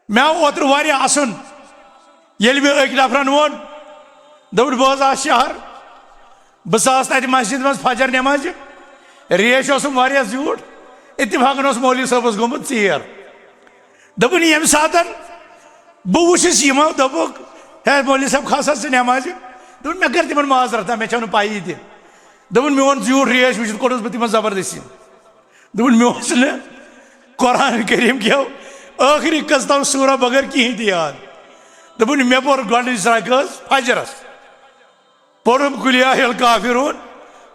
मे आव ओतर वारिया असन येल मे अक नफरन वोन दोप बह आ शहर बस तत मस्जिद मज फजर नमाज रेश वारिया ज्यूट इत्तिफाकन मौलवी साहबस गोमुत चीर दोपन यम सातन बह वुचस यमो दोपुक है मौलवी साहब खसा से नमाज दोपन मे कर तिमन माजरत मे छन पाई तह दोपन मे वोन ज्यूट रेश वुचित कोड़स बह तिमन जबरदस्ती दोपन मे ओस न कुरान करीम के आखिरी कस्ताव सूरा बगैर कहीं तह याद दोपन मे पोर गोडनिच रकअत फजरस पोरम कुलिया हिल काफिरून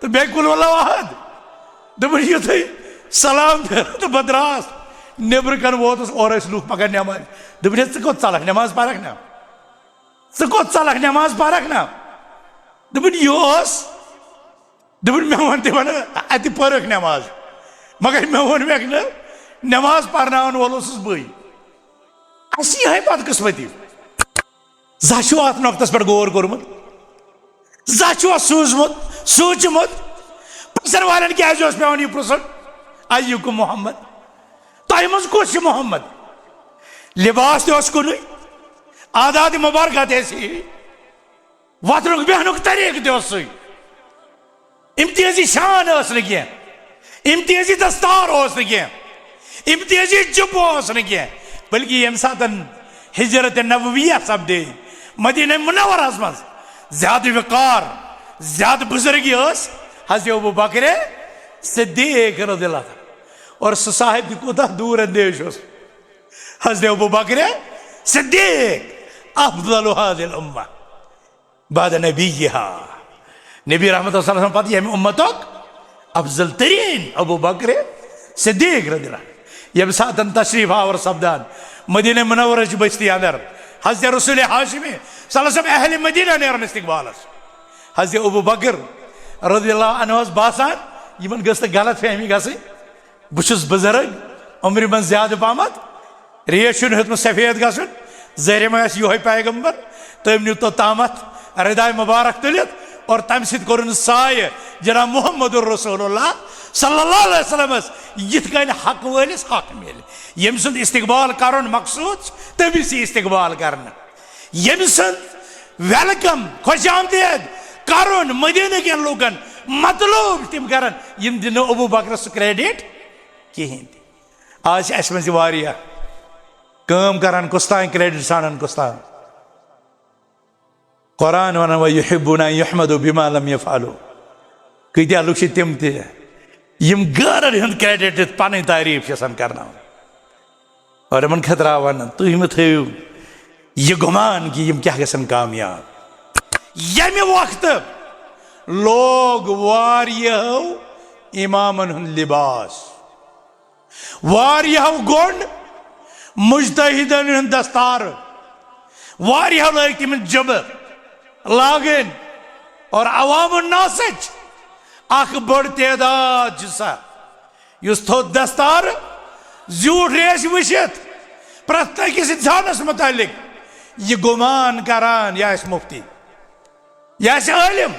तो बे कुल वल्लाहु अहद दोपन युथै सलाम फेर तो बह द्रास नेबर कन वोतस और लूख पकड़ नमाज दोपन च कोत चलक नमाज परक ना च कोत चलक नमाज परक ना दोपन यह दोपन मे वन तिमन अत परक नमाज मगर मे वन मेक न नमाज परनावन वोल बई अस यह बदकिस्मती जु अत नक्तस पे गौर कोर्मुत जु सूझमुत सोचमुत पसर वाले क्या पे यह पृन अयुकुम मोहम्मद तह मज कुछ मोहम्मद लिबास तुन आदात मुबारक वतनुक बेहनुक तरीक ती इम्तियाजी शान कह इम्तियाजी दस्तार कह इम्तियाजी जुब कह बल्कि यम सात हिजरत नबविया सपदे मदीना मुनव्वरस मज ज्यादा वकार ज्यादा बुजुर्गी हज़रत अबू बकर सिद्दीक़ रज़ियल्लाहु और साहिब कोता दूर अंदेश हज़रत अबू बकर सिद्दीक़ अफ़ज़लु हाज़िल उम्मह बाद नबीहा नबी रहमत सल्लल्लाहु अलैहि वसल्लम पत उम्मतक अफजल तरीन अबू बकर सिद्दीक़ रज़ियल्लाहु यम सातन तशरीफ आवर सपदान मदीना मुनव्वरा बस्ती अंदर हज़रत रसूल हाशिमी सल्लल्लाहु अलैहि वसल्लम अहले मदीना नेरन इस्तकबालस हज़रत अबू बकर रज़ियल्लाहु अन्हु बासान यमन गस्त गलत फहमी गई बहुत बुजुर्ग उम्र मन ज्यादा पहमत रेश हेतम सफेद गन जहर मे योह पैगम्बर तम न्यू तो तामत रदाय मुबारक तुलित और तम सर साय जनाब मोहम्मद रसूलुल्लाह सल्लल्लाहु अलैहि वसल्लम यिथ कन हक वलिस हक मिल यम सुंद इस्तकबाल कर मकसूद तमिस इस्तकबाल कर यम सुंद वेलकम खुश आमदीद कर मदीना के लूकन मतलब तम कर दिन अबू बकर क्रेडिट कहें आज अस मज कम करान कुस्तान क्रेडिट सानन कुस्तान कुरान वन व युहिब्बुना युहमदु बिमा लम यफअलु कत्या लुक तम तम गरन हंद क्रेडिट पन तारीफ करना और इन खतरा वन तुम थो यह गुमान कि यम क्या गसन कामयाब यम वक्त लोग वारियो इमामन हंद लिबास वारियो गोंड मुजतहिदन हंद दस्तार वारियो लग तिम जब लागन और अवाम नासच अख बड़ तादाद युस थो दस्तार ज्यूट रेश वशित प्रत किस इंसानस मुतालिक यह गुमान करान यह मुफ्ती यह आलिम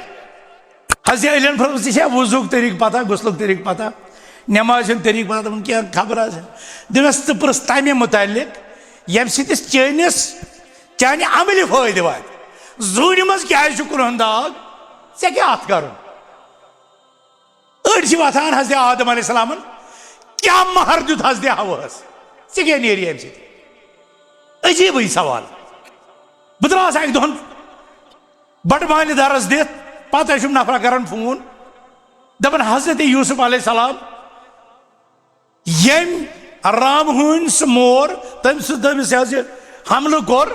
हज इलन फर वुजुक तरीक पता गुसलुक तरीक पता नमाज तरीक पता तुम क्या खबर दिवस तो पुरस तमे मुतालिक यम सिस चैनिस चाने अमल फायदे वात जून मज क्या कुरहन दाग ऐ क्या अत कर अड़ वथान हजरत आदम अलैहिस्सलामन क्या महर दुत हजरत हवास ऐ क्या नेरी अम अजीब सवाल बह द्रास अक दोहन बटमानी दरस दित पत नफर कर फोन दपान हजरत यूसुफ अलैहिस्सलाम यम राम हून सह मोर तमिस हमल कोर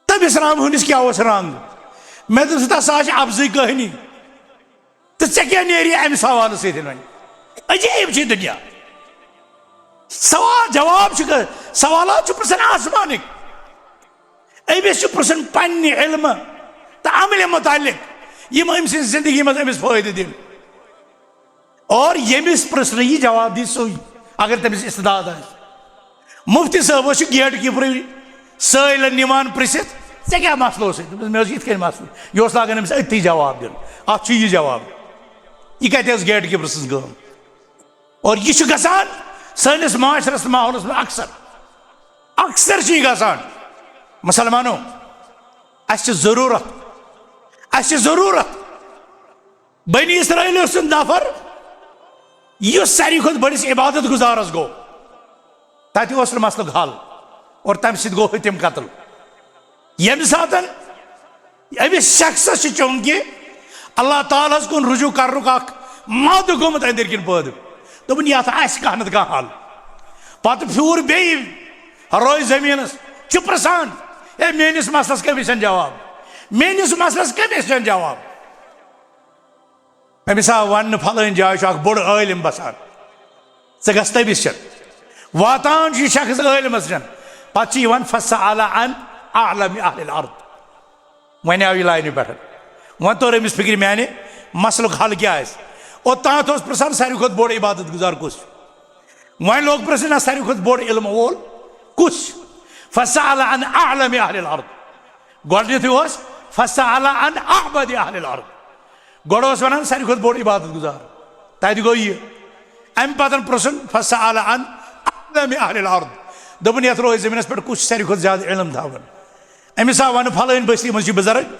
तमिस राम हूनिस क्या रंग मे दस अफजई कहानी तो ऐ क्या नेरी अम सवाल सत अजीब दुनिया सवाल जवाब सवाल पृछन आसमानिक अमिस पृछन पन्ने इल्म तो अमल मुतालिक यम अम जिंदगी मज अमिस फायदे दिन और यमिस पृछन यह जवाब दी सो अगर तमिस इस्तेदाद मुफ्ती साहब गेट कीपर साइल निमान पृछित ऐ क्या मसलो मे ये मसल यह लागन अमिस अति जवाब दिन अत यह जवाब यह कत गेट कीपर सज और यह गसान सनिस माशरस माहौलस में अक्सर अक्सर गसान मुसलमानों जरूरत बनी इसराइल सुन नफर यह सारी खुद बड़िस इबादत गुजारस गो तत मसल हल और तम सत गो तम कत्ल यम सात अमिस शख्स चूंकि अल्लाह ताला कुन रुजू कर मद गोमुत अंदर किन पैद दोपन ये कह नत कह हल पत फ्यूर बे रोज जमीनस चुप सान ए मेनिस मसलस कमिस जवाब मेनिस मसलस कमिस जवाब अमिस आव वन फलन जाय बोड़ आलिम बसान गस तमिस वातान शख्स आलिमस पे फसअल अन अअलम अहलिल अर्द वन आव यह लाइन पे वन तोर अमिस फिक्र माने मसलुक हल क्या और तथ प्रसान सारी खुद बोड़ इबादत गुजार कुस वन लोग प्रश्न सारी खुद बोड़ इल्म वोल कुस फसअल अन अअलम अहलिल अर्द गोडनेथु फसअल अन अअबद अहलिल अर्द गोड़ वन सारी खुद बोड़ इबादत गुजार तत गो यह अम पतन प्रश्न फसअल अन अअलम अहलिल अर्द दोपन ये रोज जमीन पे कुछ सारी खुद ज्यादा इल्म थावन अमिस आव वन फलन बस्ती मज बुजुर्ग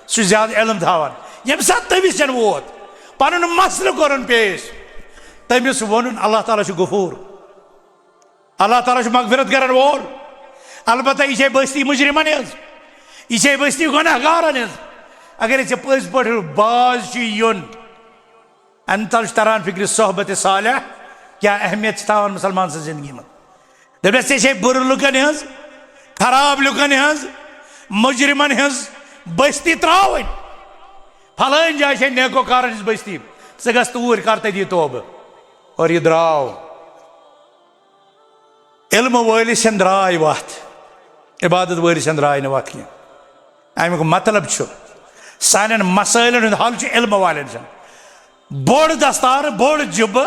सह ज्यादा इल्म थावन यम सात तमिस वोत पन मसल कोर पेश तमिस वन अल्लाह ताला गफूर अल्लाह ताला मगफिरत कर वोल अलबत्ता यह बस्ती मुजरिमन यह बस्ती गुनहगारन अगर ऐसे पज पे बाज युन अम तल तरान फिक्र सोहबत सालिह क्या अहमियत थावन मुसलमान सज जिंदगी में दस ऐसे बुर लुकन खराब लुकन मुजरिमन बस्ती त्रावन फलन जाए नेकोकार बस्ती गस तूर कर तथी तोब और यह द्राव इल्म वलिस द्राय वत इबादत वलिस द्राय न वत कह अमुक मतलब सान मसाइल हल इल्म वाले बोड़ दस्तार बोड़ जुब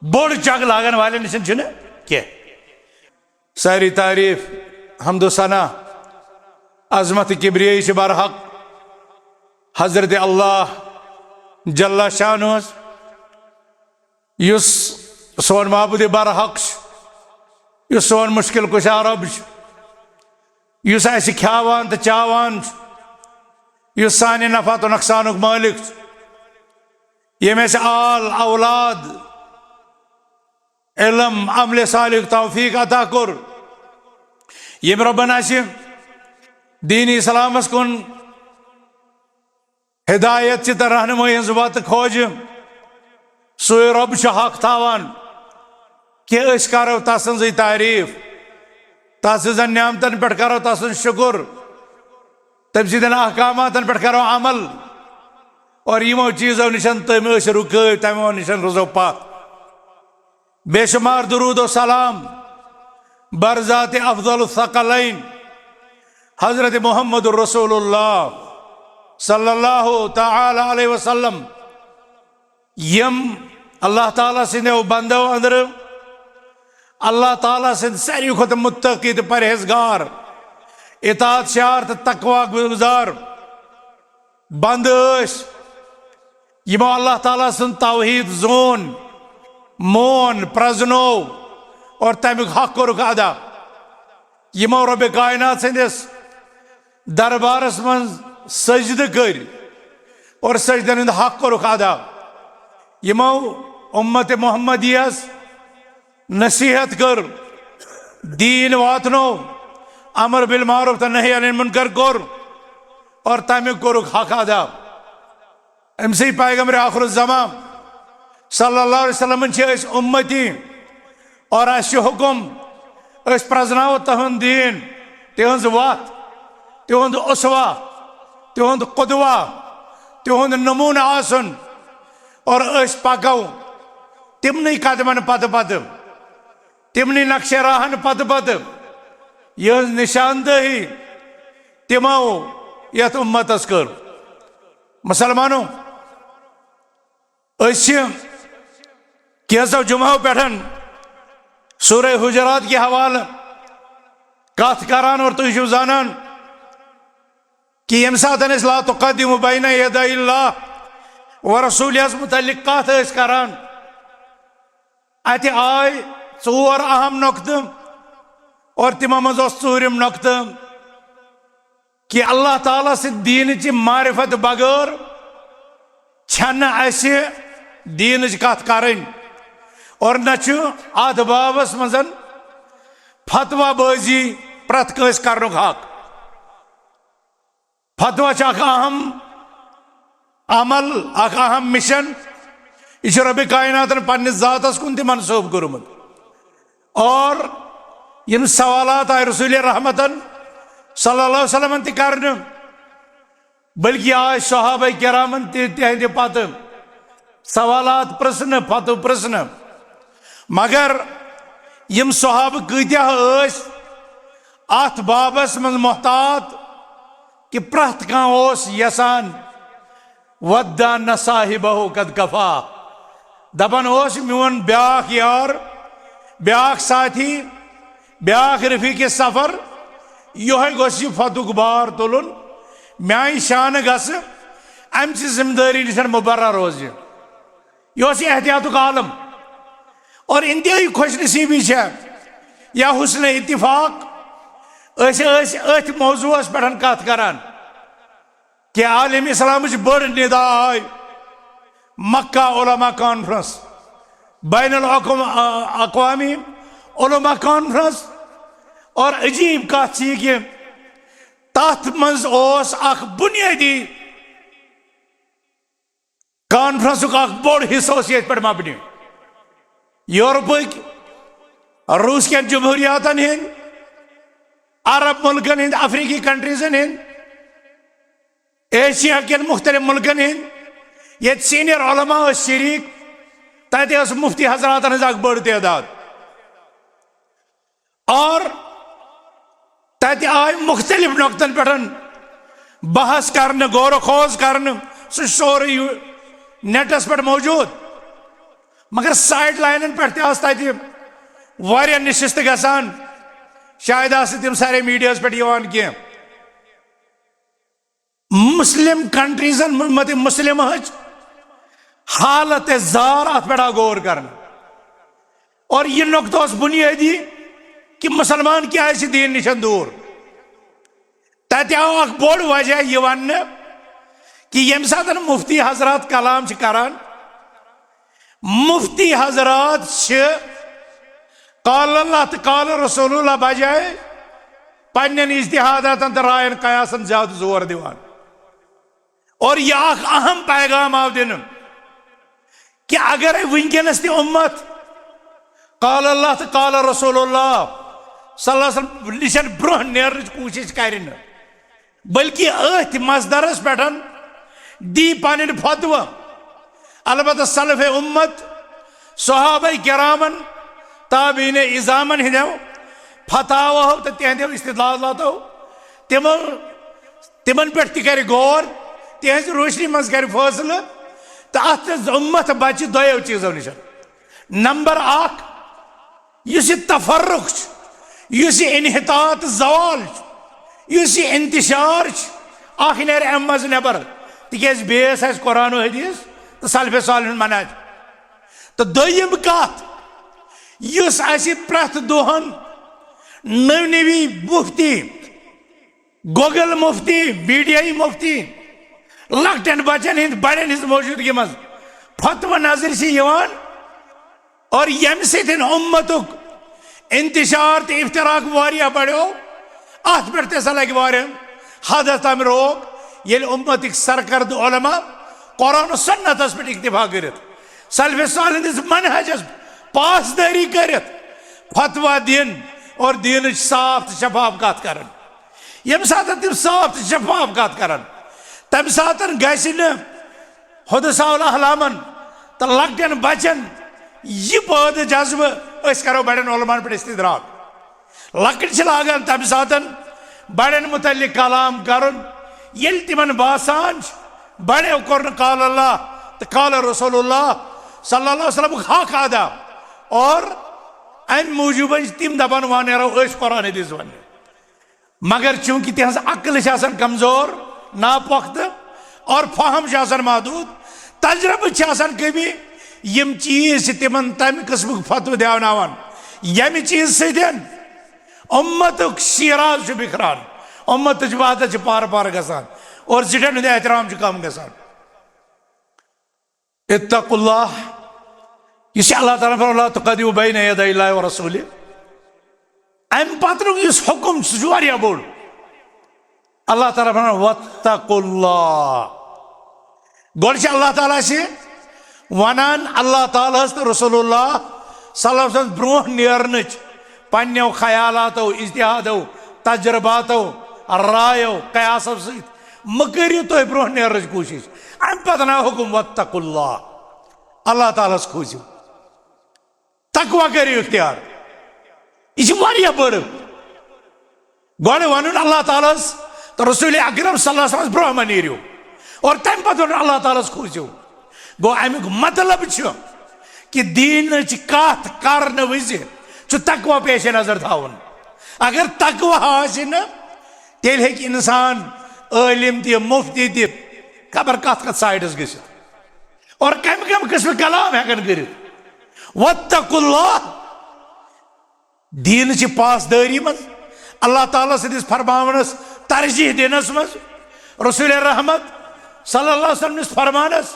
बोड़ चग लागन वाले कह सारी तारीफ हमदो सना अजमत किब्रियाई से बरहक हजरत अल्लाह जल्ला शानुस युस सोन महबूद बरहक युस सोन मुश्किल कुशा रब युस अस खावान तो चावान युस सानि नफा तो नुकसानुक मालिक यम अस आल औलाद इल्म अमल सालिक तौफीक अता कोर यम रब्बन दीन इस्लामस कुन हिदायत तो रहनुमाई हज वत खोज सो रब हक थावान कि करो तसज तारीफ तसज नियामतन पे करो तसन शुक्र तम सद अहकामातन पे करो अमल और यमो चीजों निश तम रुक तमो निश रोजो पा बेशुमार दुरूद व सलाम बरजात अफजल सकलैन हजरत मोहम्मद रसूलुल्लाह सल्लल्लाहु तआला अलैहि वसल्लम यम अल्लाह ताला सिंदो बंदो अंदर अल्लाह ताला सिंद सारी खुद मुत्तकी तो परहेजगार इताअत शार तो तकवा गुजार बंद यमो अल्लाह ताला सिंद तौहीद जोन मोन प्रजनो और तमिक हक कोरुक अदा यमो रब कायनात सिंदिस दरबारस मन सजद कर और सजदन हंद हक कोरुक अदा यमो उम्मत मोहम्मदियस नसीहत कर दीन वातनो अमर बिल मारूफ तो नही अनिल मुनकर कोर और तमिक कोरुक हक अदा अमसे पैगम्बर आखिर ज़मान सल्लल्लाहु अलैहि वसल्लम उम्मती और हुकुम प्रजनाव तुंद दीन तिहज वत तिहद उसवा तिहद कुदवा तिहद नमून आसन और पको तिमन कदमन पद पद तिमन नक्श राहन पद पद यह निशानदही तिमो यथ उम्मतस कर मुसलमानों कैसो जुम्मों पे सूरह हुजरात के हवाले कथ करान और तुम जानान कि यम सात ला तुक़द्दिमू बैना यदैल्लाह व रसूलिही मुतल्लिक़ कथ करान अत आय चोर अहम नुकत और तिमो मज चूरिम नुकत कि अल्लाह ताला से दीन ची मारिफत बगैर छन दीन कत करें और न अत बाबस मजन फतवा बाजी प्रत कंस कर हक फतवा अहम अमल अहम मिशन यह रब कायनात पन्निस जातस कुन मनसूब कोर्मुत और यम सवालात आय रसूल रहमतन सल्लल्लाहु अलैहि वसल्लम त करने बल्कि आय सहाबा किरामन तिहंद पत सवालात प्रश्न फतव प्रश्न मगर यम सहाब कत्या अत बाबस मज मोहतात कि प्रत कह यसान वद्दा न साहिबहु कद कफा दपन मोन ब्याख यार ब्याख साथी ब्याख रफीक सफर यह गोस फतुक बार तुलन म्यान शान गस अम जिम्मेदारी नश मुबर्रा रोज यह एहतियात आलम और इंतहाई खुश नसीबी या हुस्न इत्तिफाक अथ मौजूस पे कत करान कि आलम इस्लाम बड़ निदा आय मक्का उलमा कॉन्फ्रेंस बैनुल अक़वामी उलमा कॉन्फ्रेंस और अजीब कत कि तथ मज बुनियादी कॉन्फ्रेंस बोड़ हिस्सा ये पे मबनी यूरोपक रूस के जमहूरियातन हंद अरब मुल्कन हंद अफ्रीकी कंट्रीजन हंद एशिया के मुख्तलिफ मुल्कन हंद ये सीनियर उलमा शरीक तत मुफ्ती हजरातन बड़ तादाद और तत आय मुख्तलिफ नुकतन पे बहस कर गौर खोज कर सोरे नेटस पे मौजूद मगर साइड लाइन पे तत नशिस्त गसान शायद तम सारे मीडियास पे कह मुस्लिम कंट्रीजन मत मुस्लिम हालत जार अत पे गौर कर और यह नुकत बुनियादी कि मुसलमान क्या दीन निश दूर तत आव बोड़ वजह यह वन कि यम सात मुफ्ती हजरात कलाम करान मुफ्ती हजरात काल अल्लाह तो काल रसूलुल्लाह बजाय पन्न इज्तिहादातन तो रायन कयासन ज्यादा जोर दिवान और यह अहम पैगाम आव दिन कि अगर वनकस उम्मत काल अल्लाह तो काल रसूलुल्लाह सल्लल्लाहु अलैहि वसल्लम निशन ब्रोह नेर कोशिश कर बल्कि अथ मजदरस पे दी पन फतवा अलबत्ता सलफ उम्मत सहाबा किरामन ताबीन इजामन हंदो फतावा तो तिहंदो इस्तिदलालातो तिमन पे कर गौर तिहज रोशनी मज कर फैसले तो अत उम्मत बच दोयो चीजों नश नंबर इस तफर्रुक इस इनहितात जवाल इस इंतशार नेर अम मज नबर तिज बेस कुरान हदीस तो सलफ सालिह मनाज तो दोयम कत प्रथ दोहन नवी मुफ्ती गोगल मुफ्ती बीडीआई मुफ्ती लकटन बचन हंद बड़न हज मौजूदगी मज फतवा नजर से और यम उम्मतुक इंतशार तो इफ्तराक वारिया बढ़ो अत पे तसा लगे हद तम रोक ये उम्मत सरकर्द उलमा कुरान सुन्नतस पे इक्तिफा कर सलफ सालिह मनहजस पासदारी कर फतवा दिन और दीन साफ शफाफ कत कर यम सात तम साफ शफाफ कत कर तम सात गहुदसाउल अहलामन तो लकटन बचन यह पद जज्ब करो बड़न उलमान पे इस्तिदराक लकट लागान तम सात बड़न मुतल्लिक कलाम कर तिमन बासान बड़ो कोर काल अल्लाह तो काल रसूलुल्लाह सल्लल्लाहु अलैहि वसल्लम हक अदा और अम मूजूब तम दपान वन कुरान हदीस वन मगर चूंकि तिहज अक्ल कमजोर नापुख्त और फहम महदूद तजरबा कमी यम चीज तिमन तम किस्म फतव देवनावन यम चीज सदन उम्मत शिराज बिखरान उम्मत वहदत पार पार गसान और जिटन हंद एहतराम कम गसान इत्तकुल्लाह यह अल्लाह ताला फरमाया तुक़द्दिमू बैन यदै अल्लाह व रसूलिह अम पतनुक यह हुकुम सह बोड़ अल्लाह ताला फरमाया वत्तकुल्लाह गोड़ अल्लाह ताला से वनान अल्लाह ताला तो रसूलुल्लाह सल्लल्लाहु अलैहि वसल्लम ब्रोह नेरनच पन्नो ख्यालातो इज्तिहादो तजर्बातो रायो कयासो सत मकरियो तो ब्रोह नेरनच कोशिश अम पतना हुकुम वत्तकुल्लाह अल्लाह ताला खोजो तकवा करियो इख्तियार यह बड़ गोड़ वन अल्लाह ताला तो रसूल अकरम सल्लल्लाहु अलैहि वसल्लम ब्रोह नेरियो और तम पत अल्लाह ताला खोजो गो अमुक मतलब कि दीन कत कर वज तकवा पेश नजर थावन अगर तकवा तेल हे इंसान आलिम ति मुफ्ती ति खबर कत कत साइडस गि और कम कम किस्म कलाम हेकन कर वत्तकुल्लाह दीन पासदारी मज अल्लाह ताला सदिस फरमावनस तरजीह दिनस मज रसूल रहमत सल्लल्लाहु अलैहि वसल्लम फरमानस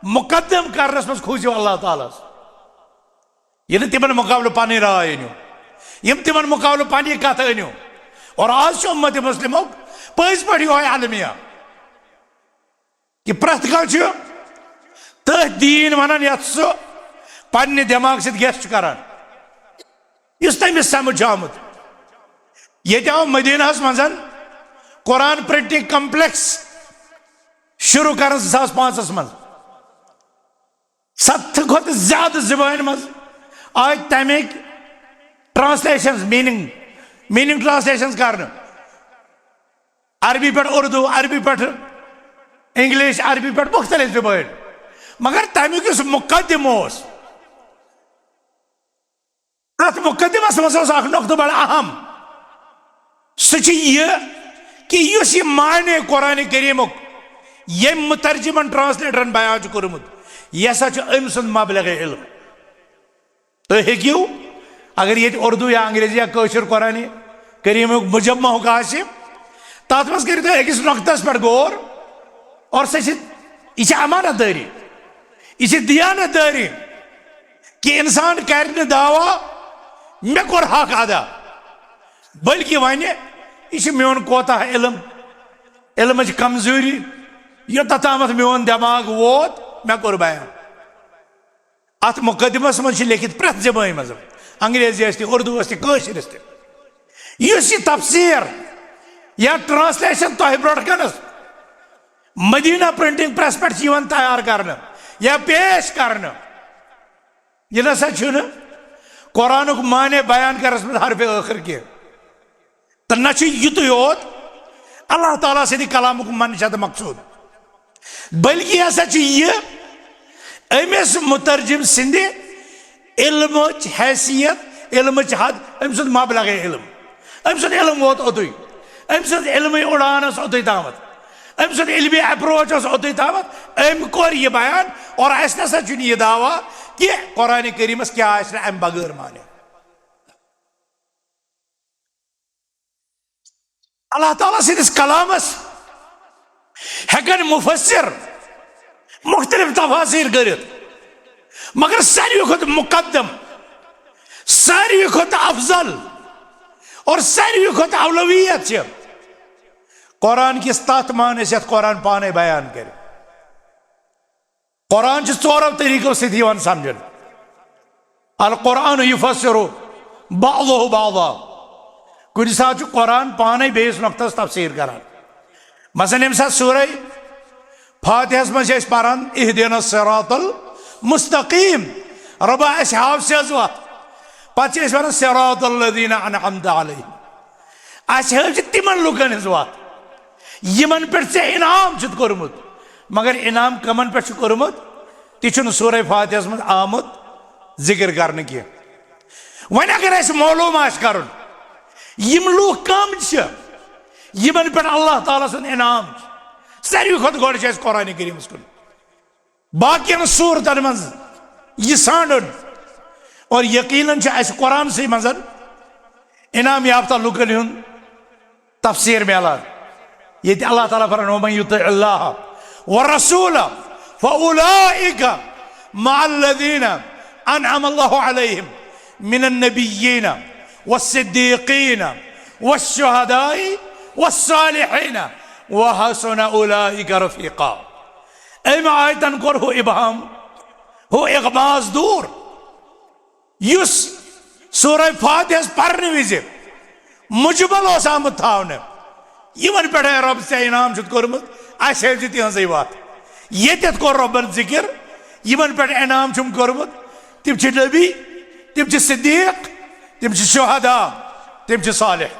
मुकद्दम करनस मज खोजो अल्लाह ताला यह तिमन मुकाबले पानी राय अनो यम तिमन मुकाबले पानी कत अनो और आज उम्मत मुस्लिमों पज पे यो अलमिया कि प्रत कह तथ दीन वन ये सह पन्ने दिमाग सत करान इस तमिस समझ आमुत ये आव मदीना मज कुरान प्रिंटिंग कम्प्लेक्स शुरू कर 2005 मज 7 खुद ज्यादा जबान मज आज तमिक ट्रांसलेशन मीनिंग ट्रांसलेशन कर अरबी पे उर्दू अरबी पे इंग्लिश अरबी पे मुख्तलिफ जबान मगर तमिक मुकदम तथ मुकदमस मज नुकत बड़ अहम सह कि यह माने कुरान करीमुक ये मुतरजिमन ट्रांसलेटरन बयान कोर्मुत यह सा अम सुंद मबलग इल्म तो हेकियो अगर ये उर्दू या अंग्रेजी या कौशर कुरान करीमुक मुजम्महुक आसि तथ मज कर अकिस नुकतस पे गौर और यह अमानत दारी यह दियानत दारी कि इंसान कर दावा मे कोर हक अदा बल्कि वन यह मोन कोता इल्म कमजोरी योत तामत मोन दिमाग वोत मे कोर बयान अत मुकदमस मज लिखित प्रत जबान मज अंग्रेजी उर्दू कौशर यह तफसीर या ट्रांसलेशन तह ब्रो कनस मदीना प्रिंटिंग प्रेस पे तैयार कर या पेश कर यह नसा कुरानुक माने बयान कर हरफ आखिर के तो न युत योत अल्लाह ताला सद कलामुक मनशद मकसूद बल्कि हसा अमिस मुतरजिम सिंध इल्म हैसियत इल्म हद अम सुंद मबलग इल्म अम सुंद इल्म वोत ओतुई अम सुंद इल्म उड़ान ओतुई तामत अम सुंद इल्मी अप्रोच ओतुई तामत अम कोर यह बयान और अस नसा यह दावा कि कुरान करीमस क्या अम बगैर माने अल्लाह ताला सदिस कलामस हेकन मुफस्सिर मुख्तलिफ तफासीर कर मगर सारी खुद मुकद्दम सारी खुद अफजल और सारी खुद अवलवियत कुरान किस तथ मान कुरान पाने बयान कर कुरान चोरों तरीकों से समझन अल कुरान युफस्सिरु बअदुहु बअदा कुछ साथ कुरान पाने बेस नुक्तस तफसीर करान मसलन यम साथ सूरह फातिहस मज पारान इहदिनस सिरातल मुस्तकीम रबा अस हाव सेज वत पत वन सिरातल लदीना अनअमता अलैहिम अस हाव तिमन लुकन हज वत यमन पे इनाम कोर्मुत मगर इनाम कमन पे कोर्मुत ति सूरह फातिहस मज आमुत जिक्र करने की वन अगर अस मालूम कर यम लूख कम यमन पे अल्लाह ताला सुन इनाम सारी खुद गोड़ कुरान करीमस कुन बाकियन सूरतन मज यह सांडन और यकीनन कुरान से मजन इनाम याफ्ता लुकन हुन तफसीर मिलान ये अल्लाह ताला फरमान वमन युतिअल्लाह व रसूला फउलाइका मअल्लज़ीना अनअम अल्लाहु अलैहिम मिनन नबिय्यीन वस्सिद्दीक़ीन वश्शुहदाई वस्सालिहीन व हसुन उलाइका रफीक़ा। अम आयतन कोर हो इबहम हो इगमाज दूर युस सूरह फातिहा पढ़ने विज मुजमल आमुत थावने यमन पे रब से इनाम कोर्मुत अस तिहज वत ये कोर रबन जिक्र यमन पे इनाम कोर्मुत तिम नबी तिम सिद्दीक तिम शुहदा तिम सालिह।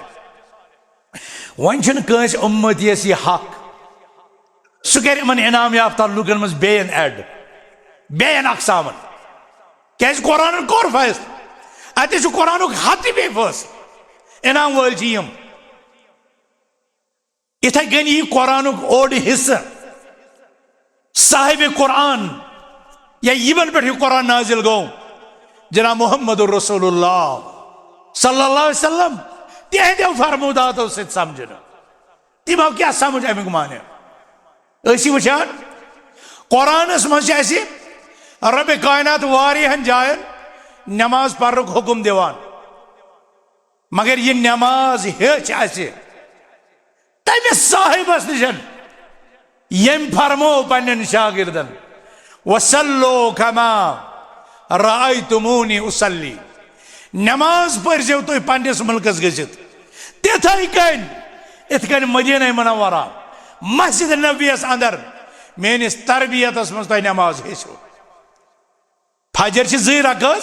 वन कंस उम्मतियस यह हक सह कर इनाम याफ्ता लुकन मज बेन एड बेन अकसामन क्या कुरान कोर फैसला अत कुरान हत बे फैसला इनाम वल यम इथे कन यह कुरान ओड हिस्सा साहिब कुरान या यमन पे कुरान नाजिल गो जना मोहम्मद रसूलुल्लाह सल्लल्लाहु अलैहि वसल्लम तिहदो फरमुदातो सत समझन तिमो क्या समझ अमुक माने वुचान कुरानस मज रब कायनात वारियाहन जायन नमाज पढ़ हुक्म दिवान मगर यह नमाज हेच तमिस साहिबस निशन यम फरमो पन्न शागिर्दन वसल्लो कमा रायतुमूनी उसल्ली नमाज पढ़ो तुम पन्निस मुल्कस गजित तिथै कन इत कन मदीना मुनव्वरा मस्जिद नबीस अंदर मेनिस तरबियतस मज तुम नमाज हेचो फजर जी रकस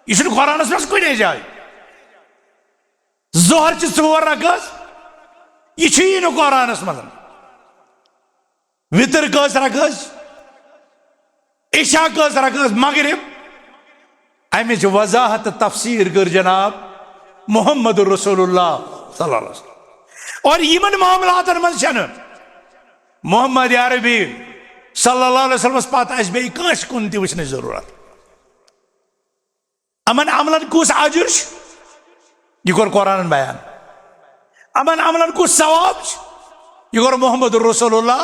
यह कुरानस मज कुने जाए जोहर 4 रकस यह कुरानस मज वितर कस रकस इशा कस रकस मगरिब अमिच वजाहत तफसीर कर जनाब मोहम्मद रसूलुल्लाह सल्लल्लाहु अलैहि वसल्लम और यमन मामलातन मज मोहम्मद अरबी सल्लल्लाहु अलैहि वसल्लम पत आस बे कस कुन वचन जरूरत अमन अमलन कुस अजुर यह कोर कुरान बयान अमन अमलन कुस सवाब यह कोर मोहम्मद रसूलुल्लाह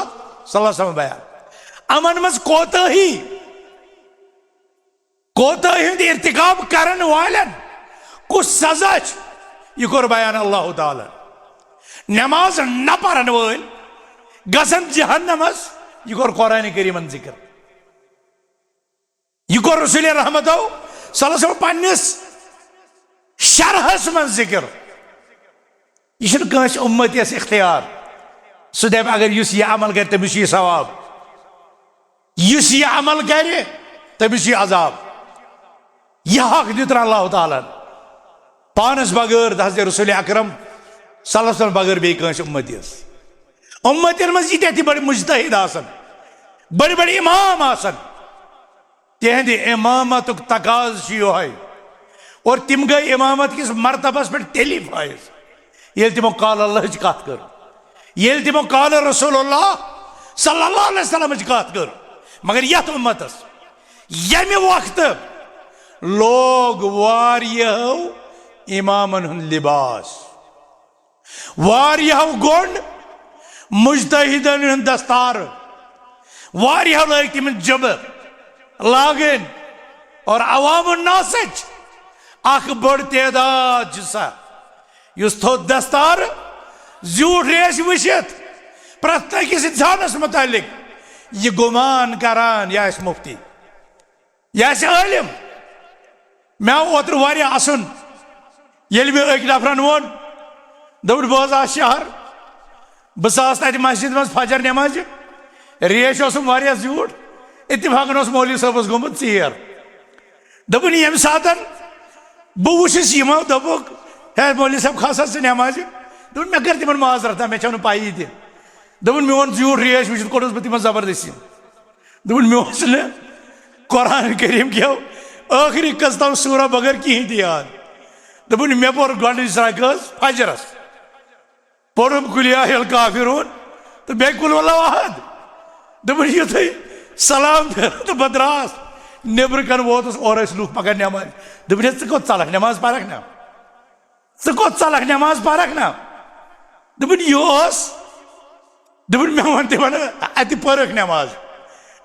सल्लल्लाहु अलैहि वसल्लम बयान अमन मज कोताही हंद इर्तिकाब करन वालन कुस सजा यह कोर बयान अल्लाह ताला नमाज न पढ़न वल गसन जहन्नमस यह कोर कुरान करीमन जिक्र यह कोर रसूल रहमतो सल्लल्लाहु अलैहि वसल्लम पन्निस शरहस मन जिक्र यह कस उम्मतियस इख्तियार सह दप अगर यह अमल कर तमिस यह सवाब यह अमल कर तमिस यह अजाब यह हक दित अल्लाह ताला पानस बगैर हजरत रसूल अकरम सल्लल्लाहु अलैहि वसल्लम बगैर बे कस उम्मतियस उम्मतिन मज ये बड़े मुजतहिद आसन बड़े बड़े इमाम आसन तिहद इमामत तकाज योह और तिम गई इमामत किस मरतबस पे तेली फायज ये तिमो काल अल्लाह कत कर ये तिमो काल रसूलुल्लाह सल्लल्लाहु अलैहि वसल्लम कत कर मगर यथ उम्मतस यमि वक्त लोग वारियो इमामन हुन लिबास वारियो गोंड मुजतहिदन हुन दस्तार वारियो लग तिम जब लागन और अवाम नासच अख बड़ तादाद युस थो दस्तार झूठ रेश वशित प्रत किस इंसानस मुतालिक यह गुमान करान यह मुफ्ती यह आलिम मे ओतर वारिया असुन येल मे अक नफरन वोन दोप बह आ शहर बस तत मस्जिद मज फजर नमाज रेश वारिया झूठ इत्तिफाकन मौलवी साहबस गोमुत चीर दोपन यम सातन बह वुचस यमो दोपुक है मौलवी साहब खसा से नमाज दोपन मे कर तिमन माजरता मे छो पाई तह दोपन मे वोन झूठ रेश वुचित कोडस बह तिमन जबरदस्ती दोपन मे ओस न कुरान करीम क्या आखिरी कस तम सूरा बगैर कहें याद दोपन मे पोर गोडनिच रकस फजरस पोरुम कुल या अय्युहल काफिरून तो बे कुल वल्लाहु अहद दोपन युथै सलाम फेर तो बह द्रास नेबर कन वोतस और लूख पकड़ नमाज दोपन कोत चलक नमाज परक ना कोत चलक नमाज परक ना दोपन यह दोपन मे वन तमन अत परक नमाज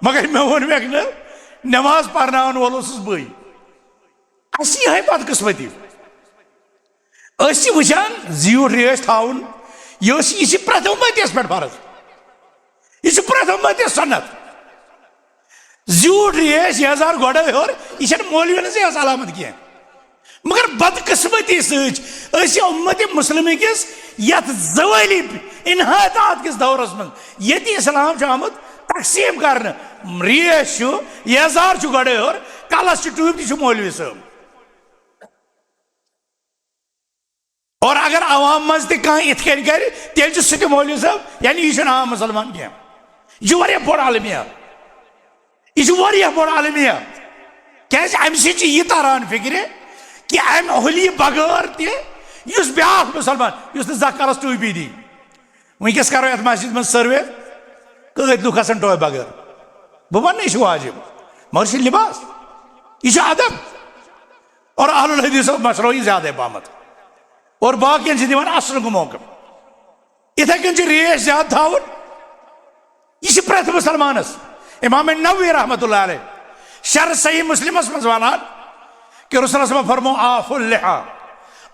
मगर मे वोन मेक नमाज परनावन वोल बई यह बदकिस्मती वुचान जीठ रेस थाउन यह प्रथम मतिस पे फर्ज यह प्रथम मतिस सन्नत जीठ रेस यजार गोड़ हर यह मौलवी हज अलामत कह मगर बदकिस्मती सम्मत मुस्लिम किस ये जवाली इनहतात किस दौरस मं ये इस्लाम आमुत तकसीम कर रेस यजार गोड़ हर कलस ट्यूब तह मौलवी साहब और अगर आवाम मज इत कर तेल सह मौलवी साहब यानी यह आम मुसलमान कह यह बोड़ अलमिया यह बोड़ अलमिया क्या अम यह तारान फिक्र कि अम अहली बगैर तुस ब्या मुसलमान कलस टूबी दी वनकस करो ये मस्जिद में सर्वे कत लुक गसन टोय बगैर बह वन यह वाजिब मगर यह लिबास यह अदब और अहलुल हदीस मसलो यह ज्यादा पामत और बाकियन दिवान असल मौका इथे कन रेस ज्यादा थावन यह प्रत मुसलमानस इमाम नववी रहमतुल्लाह अलैह शर सही मुस्लिमस मज वनान कि रसूल फरमो आफुल्लिहा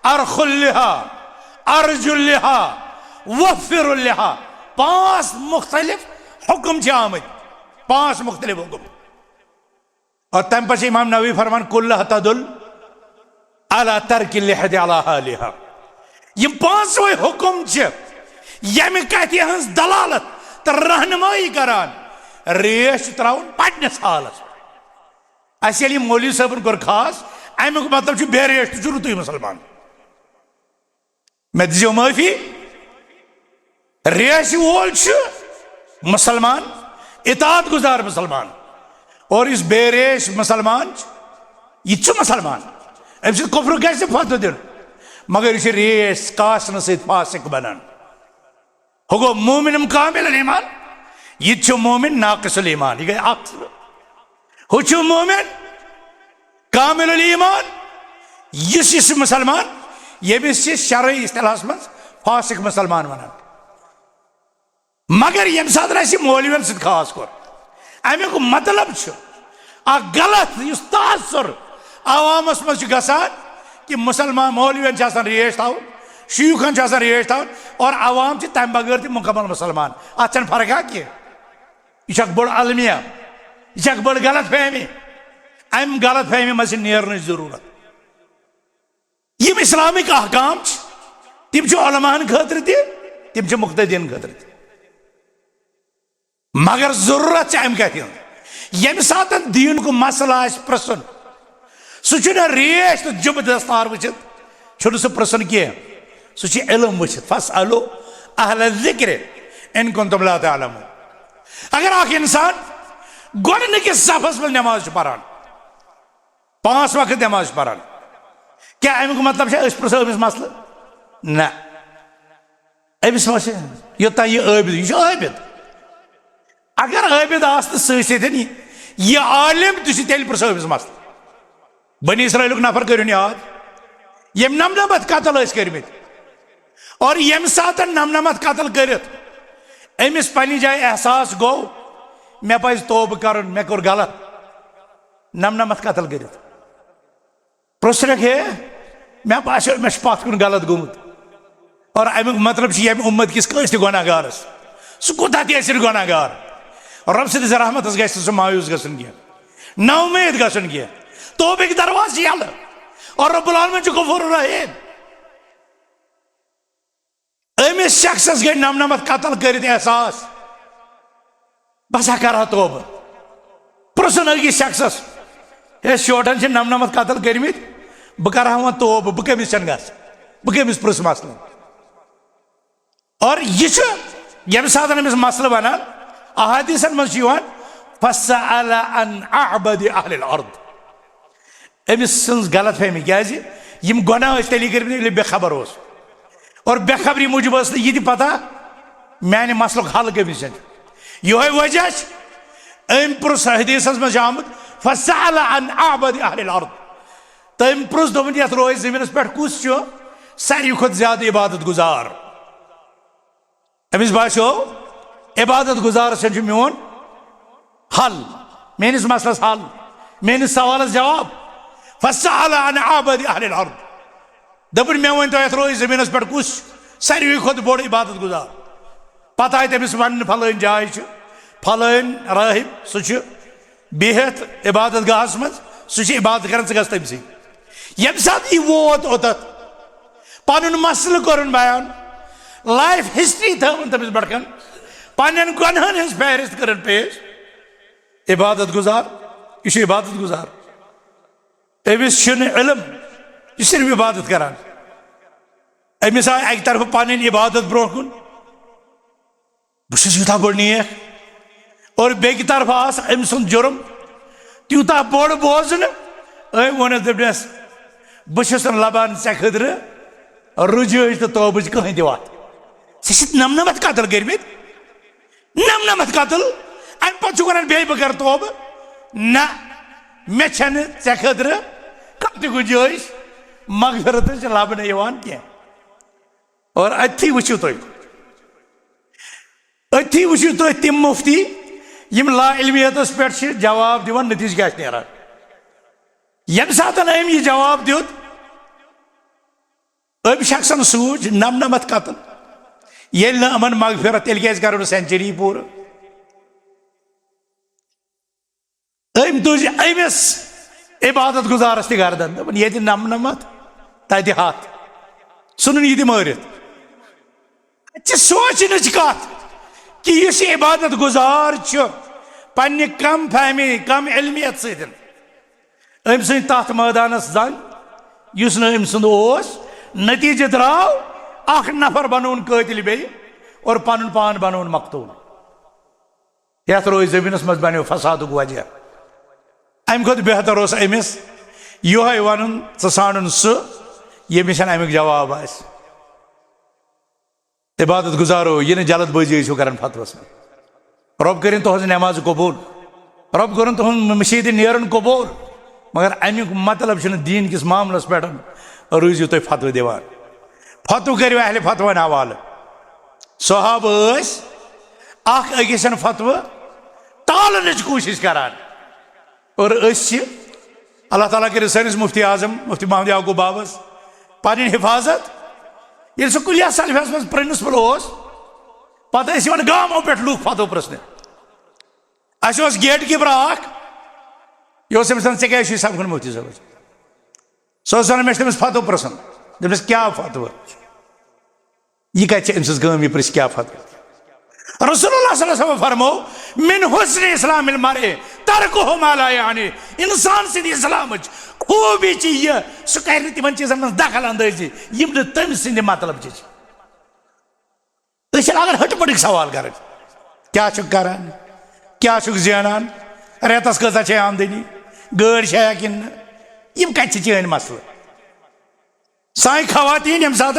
अरखुल्लिहा अर्जुल्लिहा वफिरुल्लिहा 5 मुख्तलिफ हुक्म आमत 5 मुख्तलिफ हुक्म और तम पे इमाम नववी फरमान कुल्लह तदुल अला तरकिल लिहद अला हालिहा यह 5 हुक्म यम कथ हज दलालत तो रहनुमाई करान रेस त्रावन पन्नस हालस अस मौलवी साहबन कोर खास अमुक मतलब बे रेस तो रुतु मुसलमान मे दो माफी रेस वोल मुसलमान इतात गुजार मुसलमान और इस बेरेश मुसलमान यह मुसलमान अम कुफ्र गि फतह दिन मगर यह रेस कासन फासिक बनान हो गो मोमिन कामिल ईमान यह मोमिन नाकिसुल ईमान यह गई हो मोमिन कामिल ईमान यह मुसलमान यमिस शरई इस्तिलाहस मं फासिक मुसलमान वनान मगर यम सात मौलवियन सत खास कोर अमुक मतलब गलत तासुर आवामस मज गसान कि मुसलमान मौलवियन रेस थावन शीखन रेस थावन और आवाम तम बगैर तक मुकम्मल मुसलमान अत फर्क यह बड़ अलमिया यह बड़ गलत फहमी अम गलत फहमी मज नेरन जरूरत यम इस्लामिक अहकाम तम उलमान खतर तम मुक्तदीन खतर मगर जरूरत अम कथ यम सात दीन को मसला प्रसन सह रेस तो जुब दस्तार वुचित सह प्रसन कह सह इलम वुचित फस अलो अहल जिक्र इन कुंतुम ला तालमून अगर अख इंसान गोडनिकिस सफस में नमाज परान 5 वक्त नमाज परान क्या अमुक मतलब प्रसो अमिस मसल ना अमिस योता यह आबिद यह आबिद अगर आबिद सतन यह आलिम तेल प्रसो अमिस मसल बनी इसराइल नफर करुन याद यम नमनमत कतल कर्मित और यम सात नमनमत कतल करित अमिस पन्नी जाए एहसास गो मे पज तौब कर मे कोर गलत नमनमत कतल करित प्रश्न है मे बास मे पत कुन गलत गोमुत और अमुक मतलब यम उम्मत किस कस गुनाहगारस सह कोता तसर गुनाहगार और रब सद रहमत गह मायूस गसन कह नउमेद गसन कह तौबे दरवाज यल और रब्बुल आलमीन गफूर रहीम अमिस शख्स गई नमनमत कतल कर एहसास बस कर तौब प्रसन अकिस शख्स हे शोटन नमनमत कतल कर्मित बह कर वह तौब बह कमिस बह कमिस प्रस मसल और यह यम सात अमिस मसल वनान अहादीसन मज फसअल अन अअबद अहलिल अर्द अमिस गलत फहमी क्या यम गुनाह तेली कर बेखबर और बेखबरी मूजूब यह पता माने मसल हल कमिस यह वजह अम पुरस हदीसस मज आमुत फसअल अन अअबद अहलिल अर्द तम प्रुस दोपन यथ रोज जमीनस पे कुस सारी खुद ज्यादा इबादत गुजार अमिस बासो इबादत गुजार से मोन हल मेनिस मसलस हल मेनिस सवालस जवाब फसअल अन अअबद अहलिल अर्द दपन मे वन तो यथ रोज जमीनस पे कुस सारी खुद बोड़ इबादत गुजार पता आय तमिस वन फलान जाय फलान राहिब सह बिहत इबादत गाहस मज सह इबादत कर गस तम सी यम सात यह वोत ओतत पन मसल कोरन बयान लाइफ हिस्ट्री थवन तमिस बड़कन पन गुनहन हज फहरिस्त करन पेश इबादत गुजार यह इबादत गुजार अमिस इलम यह सिर्फ इबादत करान अमिस आय अक तरफ पन इबादत ब्रो कुन बहुत यूथा बोड़ नेक और बेक तरफ आस अम सुंद जुर्म त्यूता बोड़ बोजन वोनस दपनस बहुत लबान ऐ खर रुज तो तोबच कहें दिवात सह नमनमत कतल कर्मित नमनमत कतल अम पे वन बे बह कर तोब ना मे ऐ खर कत गुंजाइश मगफरत लबन कह और अथी वो अथी वो तुम मुफ्ती यम ला इल्मियतस पे जवाब दिवान नतीज क्या नेरान यम सात अम यह जवाब दित अम शख्सन सूझ नमनमत कतल ये अमन मगफिरत तेल क्या करो सेंचुरी पूर अम तुज अमिस इबादत गुजारस गर्दन दपन ये नमनमत तत हथ सुन यह मारित सोचन कत कि इस इबादत गुजार पन्ने कम फहमी कम इल्मियत सतन अम सद तथ मैदानस जंग युस अम सुंद नतीज द्राव अख नफर बनोन कातिल बे और पन पान बनोन मकतूल यथ रोज जमीनस मज बनो फसादुक वजह अम खुद बेहतर अमिस योहे वन सान यमिस अमुक जवाब आस इबादत गुजारो यह जल्दबाजी कर फतवस में रब कर तुज नमाज कबूल रब कर तुद मशीद नेरन कबूल मगर अमुक मतलब दीन किस मामलस पे रूजू तुम फतव दिवान फतव करो अहल फतवन हवाल सहाब अकिसन फतव टालन कोशिश करान और अल्लाह ताला कर सैनिस मुफ्ती आजम मुफ्ती मोहम्मद याकूब बाबस पन हिफाजत ये सह कुलिया सलफस मज प्रिंसिपल पत गामों पे लूख फतव प्रश्न अस गेट कीपर यह ऐ क्या सपन मुफ्ती साहब सह मे तमिस फतव प्रश्न दपस क्या फतव यह कत अम प्रिस क्या फतव रसूलुल्लाह सल्लल्लाहु अलैहि वसल्लम फरमो मिन हुस्न इस्लामिल मरइ तरकुहु मा ला यानी इंसान सिंद इस्लाम खूबी यह सह कर तिमन चीजन में दखल अंदाजी यम तम सिंद मतलब अगर हटपट सवाल कर क्या करान क्या ज़ानान रेतस कस आमदनी गाड़ी छा कि यम कत चैन मसल साई खवातीन यम सात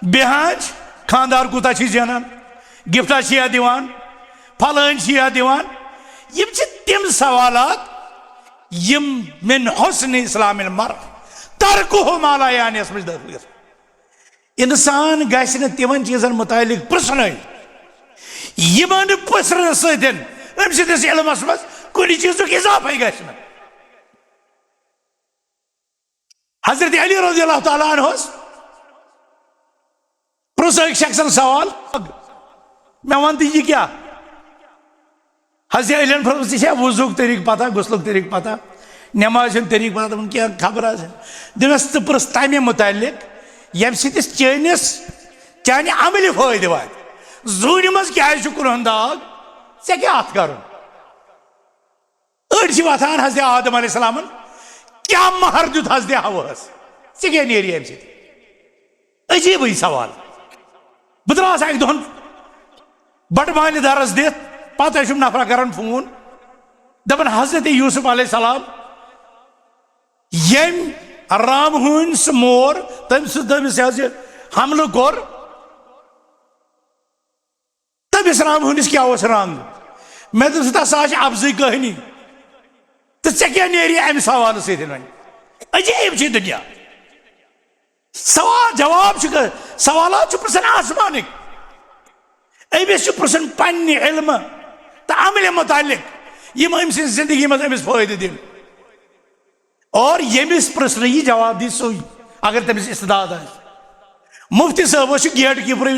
बेहाज खानदार कूता ज़ानान गिफ्टा दिवान फलान दिवान यम तिम सवालात यम मिन हुस्न इस्लामिल मरइ तरकुहु मा ला यानी मज दाखिल इंसान गस तिमन चीजन मुतालिक पृछन यमन पृछन सदिस इलमस मज कुछ चीजुक इजाफा गस हजरत अली रज़ियल्लाहु तआला अन्हु पृछ एक शख्सन सवाल मैं वन यह क्या हजरत अली फरमाया वुजुक तरीक पता गुस्लुक तरीक पता नमाज तरीक पता दपन क्या खबर दस तो पृछ तमे मुतालिक यम चैनिस चाने अमल फायदे वात जून मज क्या कुरहन दाग ऐ क्या अत कर अड़ वथान हजरत आदम अलैहिस्सलाम क्या महर दुत हजरत हवास ऐ क्या नेरी अम अजीब सवाल बह द्रास अक दोहन बटमाल दरस दित पत नफर कर फोन दपन हजरत यूसुफ अलैहिस्सलाम यम राम हून सह मोर तमिस हमल कोर तमिस राम हूनिस क्या रंग मैं दस अफजई कहानी तो क्या नेरी अमि सवाल सवाल अजीब दुनिया सवाल जवाब सवाल पृछन आसमानिक अमिस पृछन पन्ने इल्म तो अमल मुतालिक यम अम सि जिंदगी मज अमिस फायदे दिन और यमिस पृछन यह जवाब दी सो अगर तमिस इस्तेदाद आए मुफ्ती साहब गेट कीपर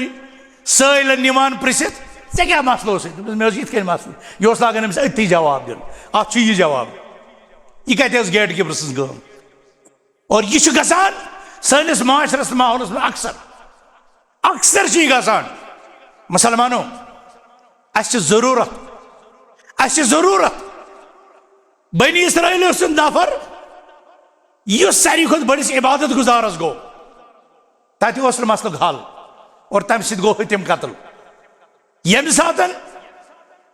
साइलन निमान पृछित ऐ क्या मसलो मे ये मसल यह लागान अमिस अति जवाब दिन अत यह जवाब यह कत गेट कीपर सज काम और यह गसान सनिस माशरस माहौलस में अक्सर अक्सर गसान मुसलमानों जरूरत बनी इसराइल नफर यह सारी खुद बड़िस इबादत गुजारस गो तत मसल हल और तम सत गो हतिम कत्ल यम सात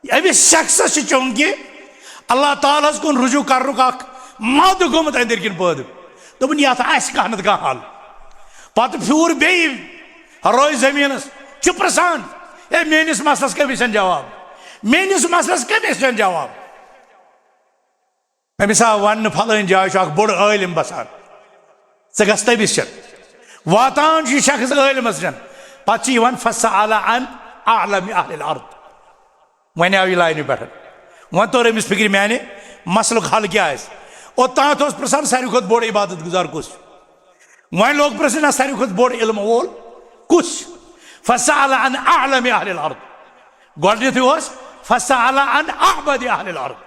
अमिस शख्स चूंकि अल्लाह ताला कुन रुजू कर मद गोमुत अंदर किन पैद दोपन ये कह नत कह हल पत फ्यूर बे रोज जमीनस प्रसान ए मेनिस मसलस कमिस जवाब मेनिस मसलस कमिस जवाब अमिस आव वन फलान जाय बोड़ आलिम बसान गस तमिस वातान शख्स आलिमस पे फसल अन आलम अहल अर्द वन आव यह लाइन पे वन तोर अमिस फिक्र माने मसल हल क्या और तथ प्रसान सारे खुद बोड़ इबादत गुजार कुस वन लोग प्रश्न सारे खुद बोड़ इल्म वोल कुस फसल अन आलम अहल अर्द गोडन फसल अन अहबद अहल अर्द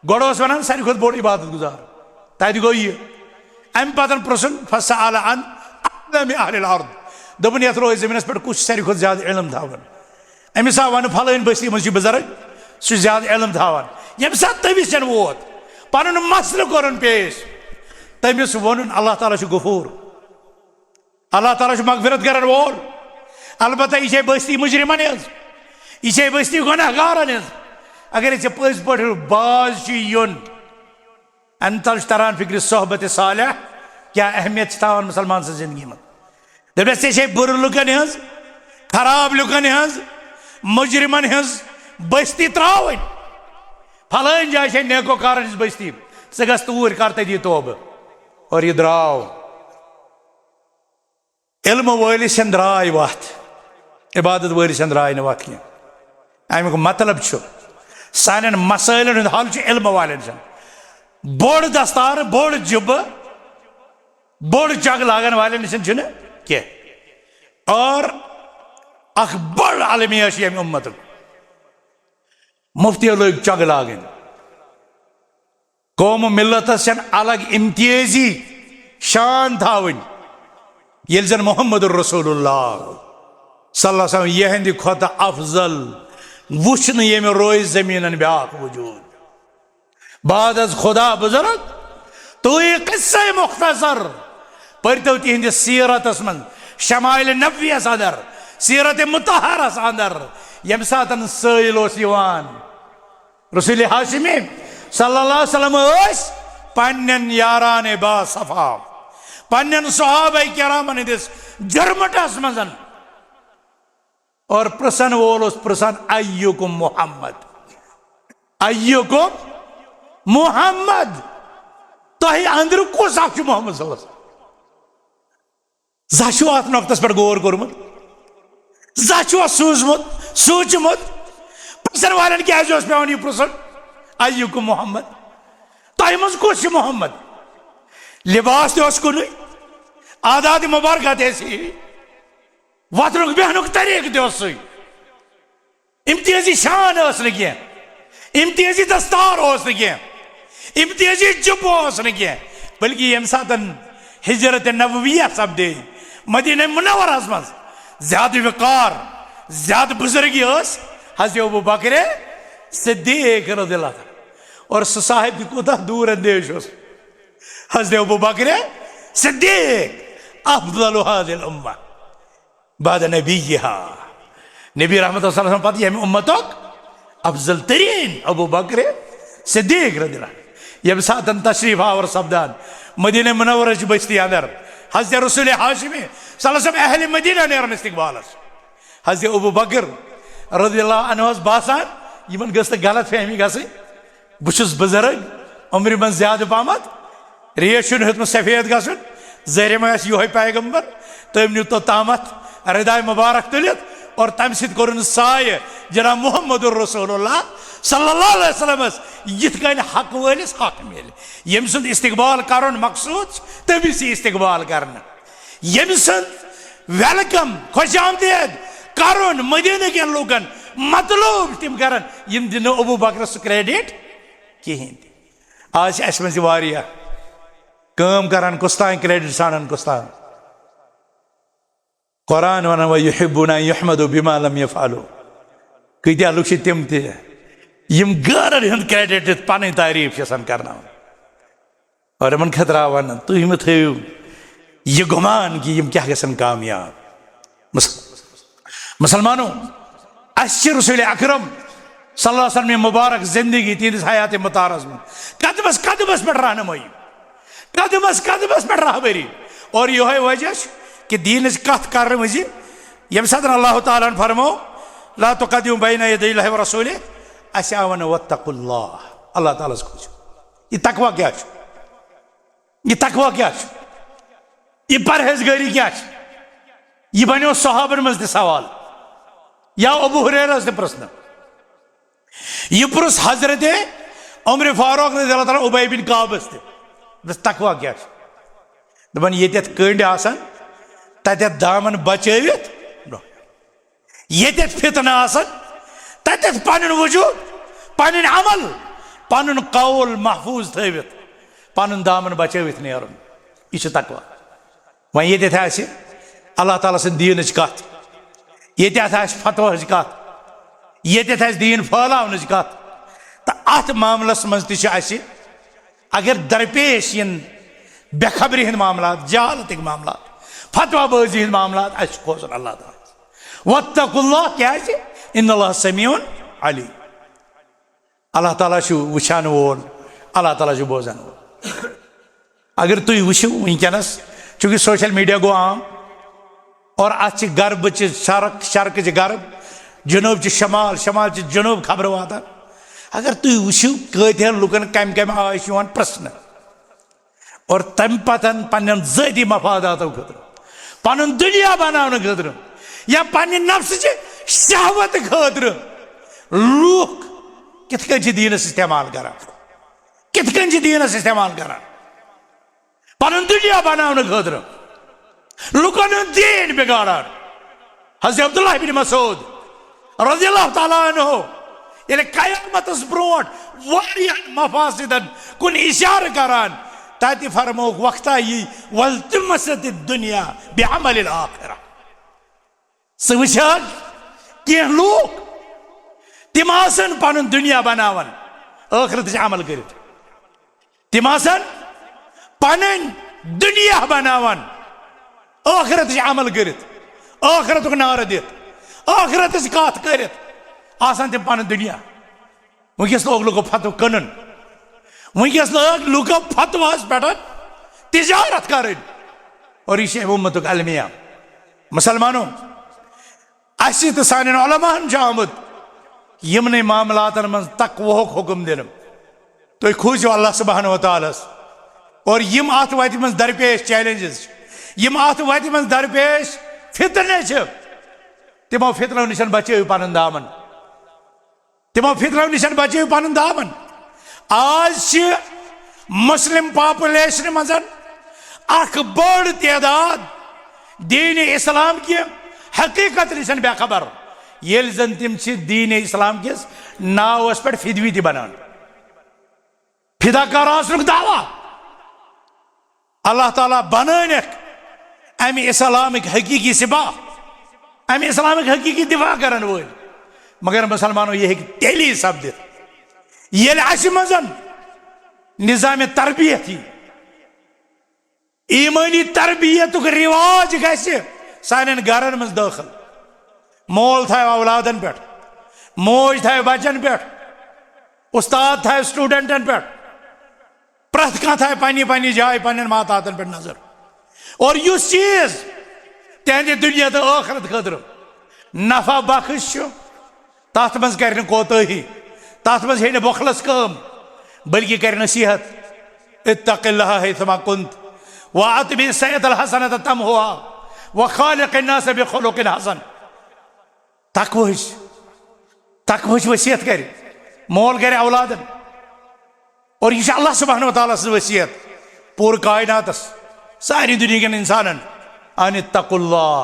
गोड़ वन सारे खुद बोड़ इबादत गुजार तत गो यह अम पतन प्रश्न फसल अन आलम अहल अर्द दोपन ये रोज जमीन पे कुछ सारे खुद ज्यादा इल्म थावन अमिस आव वन फलान बस्ती मज बुजुर्ग सह ज्यादा इल्म थावन यम सात तमिस वोत पन मसल कोरन पेश तमिस वोन अल्लाह ताला गफूर अल्लाह ताला मगफिरत करन वोल अलबत्ता यह बस्ती मुजरिमन यह बस्ती गुनहगारन अगर ऐ पज पे बाज युन अम तल तरान फिक्र सोहबत सालिह क्या अहमियत तान मुसलमान सज जिंदगी में दपस ऐ बुर लुकन खराब लुकन मुजरिमन बस्ती त्रावन फलान जाए नेकोकार बस्ती गस तूर कर तथी तोब और यह द्राव इल्म वलिस द्राय वत इबादत वलिस द्राय न वत कह अमुक मतलब सान मसाइलन हल इल्म वालन बोड़ दस्तार बोड़ जुब बोड़ चग लागन वाले कह और अख बड़ अलमिया उम्मत मुफ्ती लोग चग लागन कौम मिलतस अलग इम्तियाजी शान थावन ये जन मोहम्मद रसूलुल्लाह सल्लल्लाहु अलैहि वसल्लम यहंद खुद अफजल वुचन ये रोज जमीन ब्याक वजूद बाद खुदा बुजुर्ग तो ये किस्सा मुख्तसर पर्तो तिहंदिस सीरतस मन शमाइल नबवियस अंदर सीरत मुतहरस अंदर यम सातन सैल रसूल हाशिमी सल्लल्लाहु अलैहि वसल्लम पन्न यारान बा सफा पन्न सहाबा किरामन हंदिस जरमटस मजन और प्रसन वोल प्रसन अय्युकुम मुहम्मद तह अंदर कुस अख मोहम्मद सल्लल्लाहु अलैहि वसल्लम जा अत नक्तस पे गौर कोर्मुत जा सूचमुत प्रसन वालन क्या पे प्रसन अय्युकुम मोहम्मद तह मज कुस मोहम्मद लिबास तुन आदात मुबारक वतनुक बेहनुक तरीक इम्तियाजी शान कह इम्तियाजी दस्तार कह इम्तियाजी जुब कह बल्कि यम सात हिजरत नबविया सपदे मदीना मुनव्वरस मज ज्यादा वकार ज्यादा बुजुर्गी हज़रत अबू बकर सिद्दीक़ रज़ियल्लाहु अन्हु और साहिब कोता दूर अंदेश हज़रत अबू बकर सिद्दीक़ अफ़ज़लु हाज़िहिल उम्मह बाद नबीहा नबी रहमत सल्लल्लाहु अलैहि वसल्लम पति हम उम्मतक अफजल तरीन अबू बकर सिद्दीक़ रज़ियल्लाहु अन्हु यम सातन तशरीफ आवर सपदान मदीना मुनव्वरह बस्ती अंदर हज़रत रसूल हाशिमी सल्लल्लाहु अलैहि वसल्लम अहले मदीना नेरन इस्तकबालस हज़रत अबू बकर रज़ियल्लाहु अन्हु बासान यमन गस गलत फहमी गस बुझुस बुजुर्ग उम्र मन ज्यादा पामत रेश हेतम सफेद गसन जरिम यो पैगम्बर तम नु तो तामत रदाय मुबारक तुलित और तम सत कोर साय जनाब मोहम्मद रसूलुल्लाह सल्लल्लाहु अलैहि वसल्लम यिथ कन हक वलिस हक मिल यम सुंद इस्तकबाल करन मकसूद तमिस इस्तकबाल करन यम सुंद वेलकम खुश आमदीद करन मदीना के लोगन मतलब तिम करन यम दिन अबू बकर क्रेडिट कहें आज अस मज वारिया काम करान कुस्तान क्रेडिट सानन कुस्तान कुरान वन व युहिब्बुना युहमदु बिमा लम यफअलु कतिया लुक तिम यम गरन हन क्रेडिट पन तारीफ करना और मन खतरावन तुम मत थो यह गुमान कि यम क्या गसन कामयाब मुसलमानों अस रसूल अकरम सल्लल्लाहु अलैहि वसल्लम मुबारक जिंदगी तीन हयात मुतारज में कदमस कदमस पे रहनुमाई कदमस कदमस पे रहबरी और यह वजह कि दीन कत कर मजी यम सत अल्लाह ताला फरमो ला तुक़द्दिमू बैना यदैहि व रसूलिही अस आवन वत्तकुल्लाह अल्लाह ताला यह तकवा क्या यह तकवा क्या यह परहेजगारी क्या यह बनो सहाबन मज सवाल या अबू हुरैरा प्रश्न यह पुरुष हजरत उमर फारूक रज़ियल्लाहु ताला उबय बिन काबस तकवा क्या दपन ये कंड आसान तत दामन बचवित ये फितना तत पन वजूद पन अमल पन कौल महफूज थवित पन दामन बचवित नेरन यह तकवा वह ये अल्लाह ताला सद दीन कत ये फतवा कत ये दीन फैलावन कत तो अत मामलस मज अगर दरपेश इन बेखबरी हंद मामला जहालत मामला फतवाबाजी हंद मामला खोसन अल्लाह ताला वत्तकुल्लाह क्या इन्नल्लाह समीउन अलीम अल्लाह ताला वुचान वोल अल्लाह ताला बोजान वोल अगर तुम वो वनकस चूंकि सोशल मीडिया गो आम और अत गर्ब शर्क शर्क गर्ब जनूब शमाल शमाल जनूब खबर वातान अगर तुम वो कतन लुकन कम कम आय प्रश्न और तम पतन पन्न ज़ाती मफादात खुद पन दुनिया बनाने खुद या पन्न नफ्स शहवत खुद लूख कित दीनस इस्तेमाल करान कित दीनस इस्तेमाल करान पन दुनिया बनाने खुद लुकन दीन बिगाड़ान हज़रत अब्दुल्लाह बिन मसूद रज़ियल्लाहु ताला अन्हु ये कयामतस ब्रोट मफासिदन कुन इशार करान तत फरमोक वक्ता यी वल तुमसत दुनिया बिअमल आखिरा सवचान के लोग तिम आसन पन दुनिया बनावन आखिरत अमल कर तिम आसन पन दुनिया बनावन आखिरत अमल कर आखिरत नार दित आखिरत कत कर आसान तम पन दुनिया वनकस लोग लुको फतव कनन वनकस लोग लुको फतवास पे तिजारत कर और यह उम्मत अलमिया मुसलमानों अस तो सान उलमाहन आमुत यमन मामलातन मज तकवह हुक्म दिन तुम खोजो अल्लाह सुब्हानहु व तआला और यम अत वत मज दरपेश चैलेंजेस यम अत वत मज दरपेश फितने तिमो फितनो निश बचो पन दामन तिमो फितनो निश बचो पन दामन आज मुस्लिम पॉपुलेशन मज बड़ तादाद दीन इस्लाम की हकीकत निश बेखबर ये जन तिम दीन इस्लाम किस नावस पे फिदवी बनान फिदाकार आसनुक दावा अल्लाह ताला बनानक अमि इस्लामिक हकीकी सिबा अमि इस्लामिक हकीकी दिफा करन वो मगर मुसलमानों ये तेली सपदित ये मजन निजाम तरबियत ईमानी तरबियत रिवाज सान गरन मज दाखिल मोल था औलादन पे मोज था बचन पे उस्ताद था स्टूडेंटन पे प्रथ कह था पन्नी पन्नी जाय पन्न मातातन पे नजर और युस चीज तेहंदे दुनिया तो आखिरत खतर नफा बख्श तथ मज कर कोताही तथ मज हे बखलस कम बल्कि कर नसीहत, इत्तक़िल्लाह हैथुमा कुन्त वअत्बि सय्यअल हसनत तमहुहा वखालिक़िन नास बिखुलुक़िन हसन। तक़वच वसीयत कर, मोल कर औलादन। और यह अल्लाह सुब्हानहु व तआला सं वसीयत पूरे कायनातस सारी दुनिया के इंसानन अन इत्तक़ुल्लाह,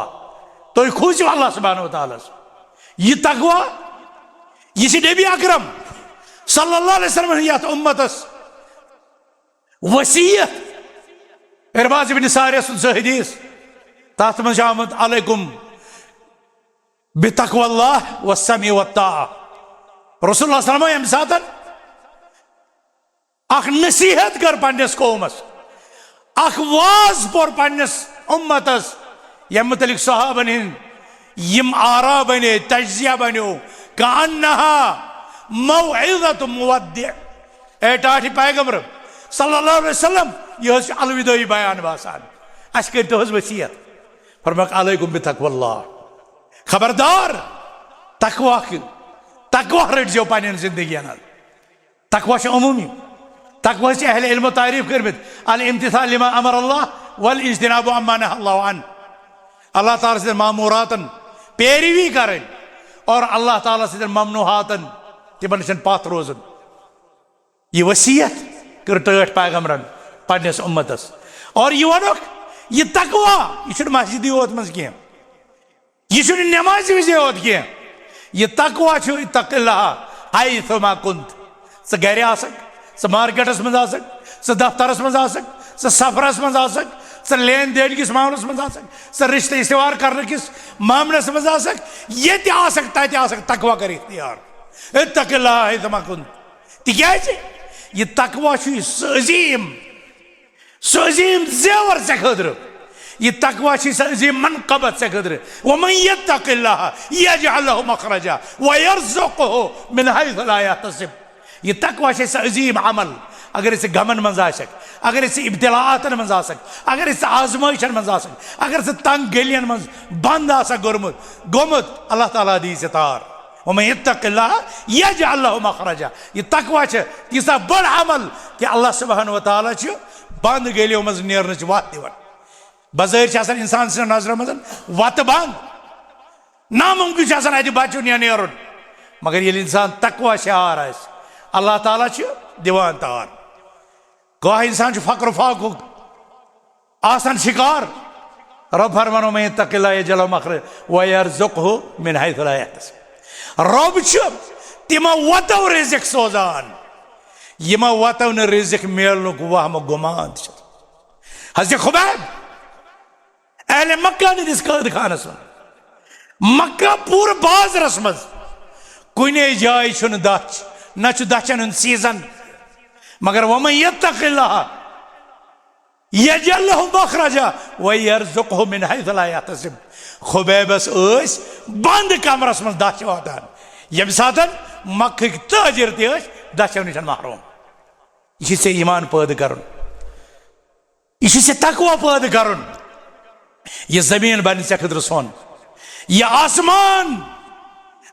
तो खूसियो अल्लाह सुब्हानहु व तआला। यह तक़वा यह नबी अकरम सल्लल्लाहु अलैहि वसल्लम यत उम्मतस वसीयत। इरबाज इब्न सारिया सह हदीस तथ मज आमद अलैकुम बितक़वल्लाह वस्समी वत्ताअ। रसूलुल्लाह सल्लल्लाहु अलैहि वसल्लम सातन अख नसीहत कर पन्नस कौमस, अख वाज पोर पन्नस उम्मतस यम मुतलिक सहाबन हिंद यम आरा बने तज्जिया बनो कान्नहा मौइज़तु मुवद्दिअ। ए टाठी पैगंबर सल्लल्लाहु अलैहि वसल्लम यह अलविदाई बयान बासान अस करतो वसीयत। फरमाक अलैकुम बितक़वल्लाह, खबरदार तक़वा रटो पन्न जिंदगी। तक़वा अमूमी, तक़वा अहले इल्म तारीफ करमित अल इम्तिसाल लिमा अमर अल्लाह वल इज्तिनाबु अम्मा नहा अल्लाह अन। अल्लाह ताला से मामूरातन पैरवी करें और अल्लाह ताला से ममनुहातन तिमन पथ रोजन। यह वसीयत कर टठ पैगंबरन पन्नस उम्मतस। और यह वनोक यह तक़वा यह मस्जिद योत मज कह, यह नमाज विज योत कह। यह तक़वा इत्तक़िल्लाह हैथुमा कुन्त। स घर आसक, स मार्केटस मज आसक, स दफ्तरस मज आसक, स सफरस मज आसक, स लेन देन किस मामलस मज आसक, स रिश्ते इस्तेवार करने किस मामलस मज आसक, ये आसक तत आसक तक़वा कर इख्तियार। इत्तक़िल्लाह हैथुमा कुन्त। तिक्याज यह तक़वा अज़ीम ज़ेवर से खदर, यह तक़वा अज़ीम मनक़बत से खदर। वमन यत्तक़िल्लाह यजअल लहु मख़रजा वयर्ज़ुक़हु मिन हैथु ला यहतसिब। यह तक़वा अज़ीम अमल अगर इस गमन मज आसक, अगर इस इब्तिलाअतन मज आसक, अगर इस आजमाइशन मज आसक, अगर इस तंग गलियन मज बंद आसक गोमुत अल्लाह ताला दी तार। वमन यत्तक़िल्लाह यजअल लहु मख़रजा। यह तक़वा तीसा बड़ अमल कि अल्लाह सुब्हानहु व तआला बंद गलियों मज नेरन वत दिवन। बज़ाहिर इंसान सं नजर मज वत बंद, नामुमकिन अत बचुन या नेरुन, मगर ये इंसान तक़वा शार आस अल्लाह ताला दिवान तार। कह इंसान फ़क्र फाकुक आसान शिकार, रब फरमानो में यत्तक़िल्लाह यजअल लहु मख़रजा वयर्ज़ुक़हु मिन हैथु ला यहतसिब। रब तिम वतो रिज़्क़ सोजान यम वतो न रिज़्क़ मिलनुक वहम गुमान। हज़रत खुबैब अहले मक्का निस कैद खानस मक्का पूर बाजरस मज कुने जाय दच न दचन हुंद सीजन, मगर वमन यत्तक़िल्लाह यजअल लहु मख़रजा वयर्ज़ुक़हु मिन हैथु ला यहतसिब। खुबैबस बंद कमरस मज दच वातान यम सातन मक्क ताजिर दचो निश महरूम। यह से ईमान पैद कर, यह से तक़वा पैद कर। यह जमीन बन से खतर सोन, यह आसमान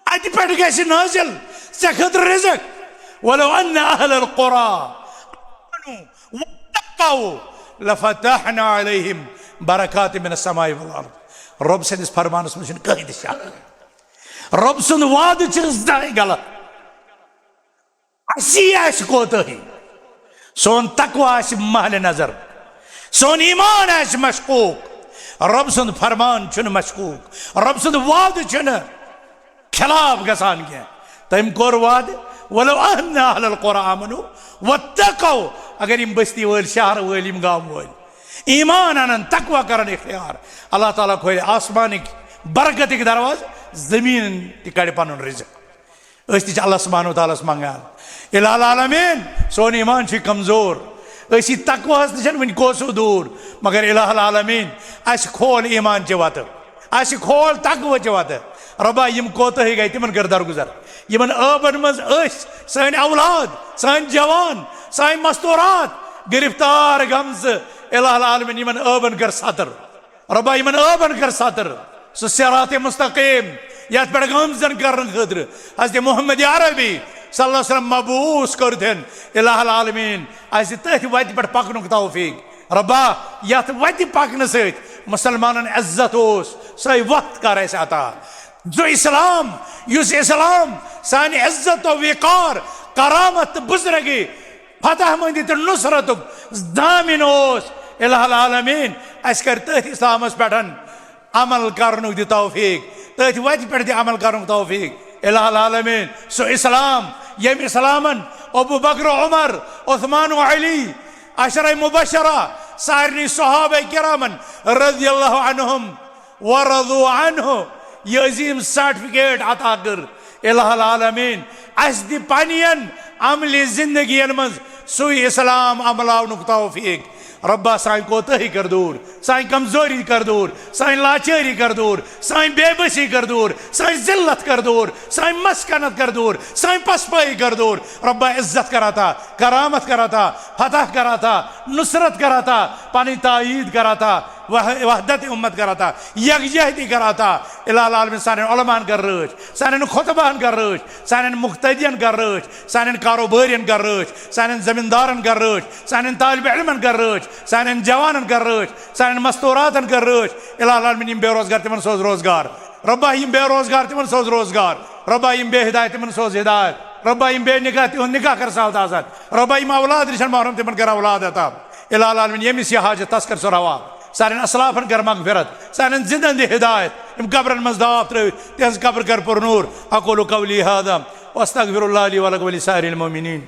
अत पे गि नाजिल से खतर रिज़्क़। वलो अन्न अहलल क़ुरा आमनू वत्तक़ौ लफ़तहना अलैहिम बरकातिम मिनस समाई वल अर्द। रब सदिस फरमानस मज कहीं दिशा, रब सुंद वाद गलत असी कोतही। सोन तक़वा महल नजर, सोन ईमान मशकूक, रब सुंद फरमान मशकूक, रब सुंद वाद खिलाफ गसान कह। तम कोर वाद वलो अन्न अहलल क़ुरा आमनू वत्तक़ौ। अगर यम बस्ती वल, शहर वल, यम गांव वल ईमान अनन तक़वा करन इख्तियार, अल्लाह ताला खोल आसमानिक बरकतिक दरवाज, जमीन कड़ पन रिज़्क़। अल्लाह सुब्हानहु व तआला मंगान। इलाहुल आलमीन सोन ईमान कमजोर, असी तक़वा निश वन कोसो दूर, मगर इलाहुल आलमीन अस खोल ईमान चे वत, अस खोल तक़वा चे वत। रबा यम कोतही गई तिमन कर दरगुजर, यमन अबन मज सन औलाद, सन जवान, सन मस्तूरात गिरफ्तार गमज। इलाहुल आलमीन यमन अबन कर सतर, रबा यमन अबन कर सतर। सिरात मुस्तकीम यथ पे गमजन कर खतर हज़रत मोहम्मद अरबी सल्लल्लाहु अलैहि वसल्लम मबूस करथन इलाहुल आलमीन आसि तथ वत पे पकनुक तौफीक रब्बा यथ वत पकन सत मुसलमानन इज्जत ओस सही वक्त कर अस अता जो इस्लाम युस इस्लाम सान इज्जत व विकार करामत बुजरगी फतह मंदी तो नुसरत दामिन ओस इलाहुल आलमीन अस कर तथ इस्लामस पेठन अमल करनुक दि तौफीक तथ वत पे दि अमल करनुक तौफीक इलाहुल आलमीन सो इस्लाम यम इस्लामन अबू बकर उमर उस्मान व अली अशरा मुबशरा सारनी सहाबा किरामन रज़ियल्लाहु अन्हुम व रज़ू अन्हु ये अजीम सर्टिफिकेट अता कर इलाहुल आलमीन अस दि पनियन अमली जिंदगी मज सुई इस्लाम अमलावनुक तौफीक रब्बा साइन कोताही कर दूर साइन कमजोरी कर दूर साइन लाचारी कर दूर साइन बेबसी कर दूर साइन जिल्लत कर दूर साइन मस्कनत कर दूर साइन पसपाई कर दूर रब्बा इज्जत कराता करामत कराता फतह कराता नुसरत कराता पानी ताईद कराता वहदत उम्मत कराता यकजहती कराता इलाहुल आलमीन सानन उलमान कर रच सानन खुतबान कर रच सानन मुक्तदियन कर रच सानन कारोबारियन कर रच सानन जमींदारन कर रच सानन तालिब इल्मन कर रच सानन जवानन कर रच सानन मस्तूरातन कर रच इलाहुल आलमीन यम बेरोजगार तिमन सोज रोजगार रब्बा यम बेरोजगार तिमन सोज रोजगार रब्बा यम बेहिदायत तिमन सोज हिदायत रब्बा यम बेनिकाह तिमन निकाह कर सावत आजाद रब्बा यम औलाद रिशन महरूम तिमन कर औलाद अता इलाहुल आलमीन यमिस यह हाजत तस्कर सरवा सारे असलाफन कर मगफिरत सारे जिंदन दि हिदायत इम कब्रन मज दाव त्रो तिहज कब्र कर पुर नूर अक़ूलु क़ौली हाज़ा वस्तग़फिरुल्लाह ली व लकुम व लिसाइरिल मुमिनीन।